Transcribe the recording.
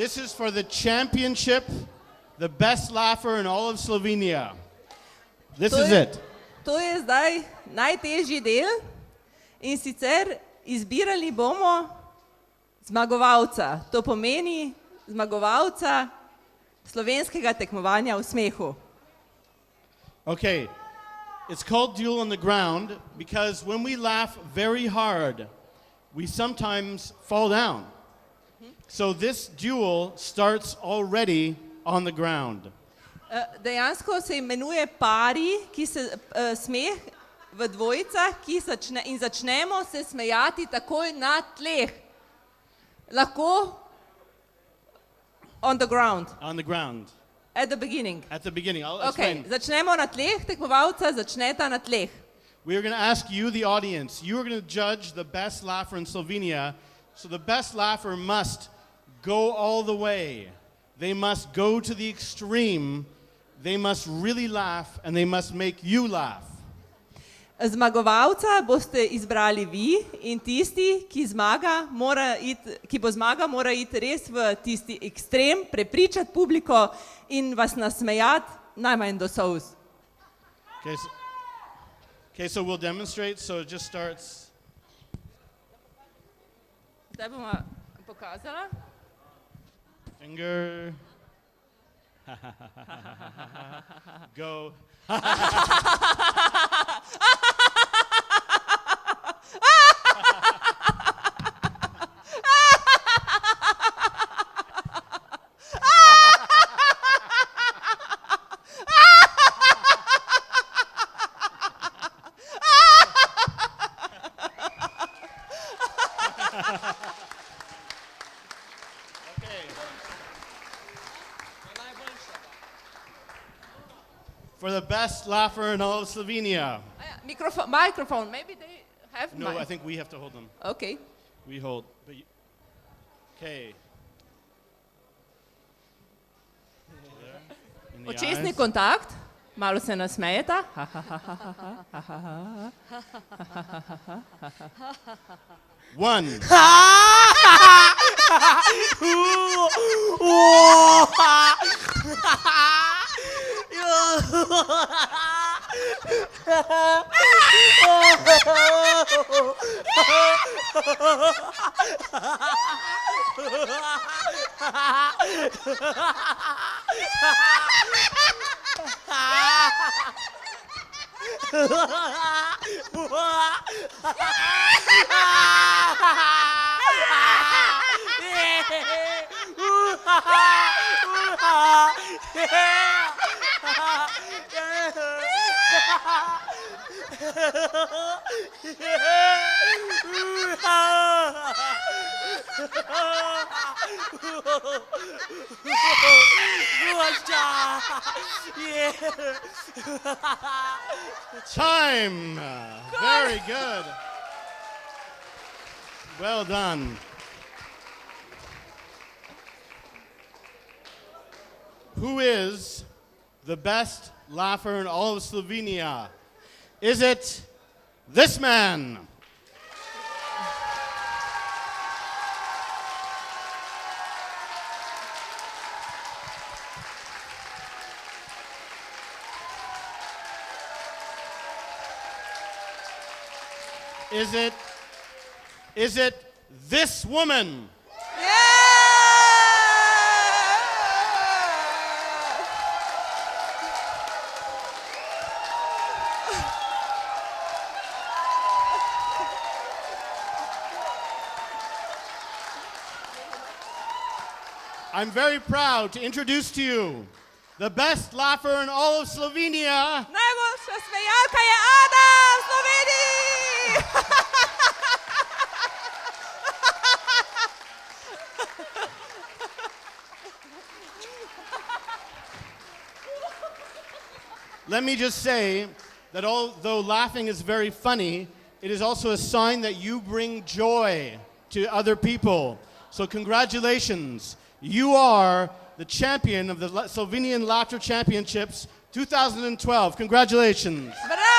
This is for the championship, the best laugher in all of Slovenia. This is it. To je zdaj najtežji del in sicer izbirali bomo zmagovalca. To pomeni zmagovalca slovenskega tekmovanja v smehu. Okay, it's called duel on the ground because when we laugh very hard, we sometimes fall down. So this duel starts already on the ground. Dejansko se imenuje pari, ki se smeh v dvojicah, in začnemo se smejati takoj na tleh. Lahko on the ground. On the ground. At the beginning. At the beginning. I'll Okay, explain. začnemo na tleh, tekmovalca začneta na tleh. We are going to ask you, the audience, you are going to judge the best laugher in Slovenia. So the best laugher must go all the way. They must go to the extreme. They must really laugh and they must make you laugh. Zmagovalca boste izbrali vi in tisti, ki bo zmaga, mora iti res v tisti ekstrem, prepričati publiko in vas nasmejati najmanj do solz. Okay, so we'll demonstrate. So it just starts. Zdaj bomo pokazala. Finger. Go. For the best laugher in all of Slovenia. Microphone. Maybe they have. No, I think we have to hold them. Okay. We hold. Okay. Očesni kontakt. Malo se nasmejeta. One. Time. Very good. Well done. Who is the best laugher in all of Slovenia? Is it this man? Is it this woman? I'm very proud to introduce to you the best laugher in all of Slovenia. Najboljša smejalka je Ana v Sloveniji! Let me just say that although laughing is very funny, it is also a sign that you bring joy to other people. So congratulations. You are the champion of the Slovenian Laughter Championships 2012. Congratulations. Bravo!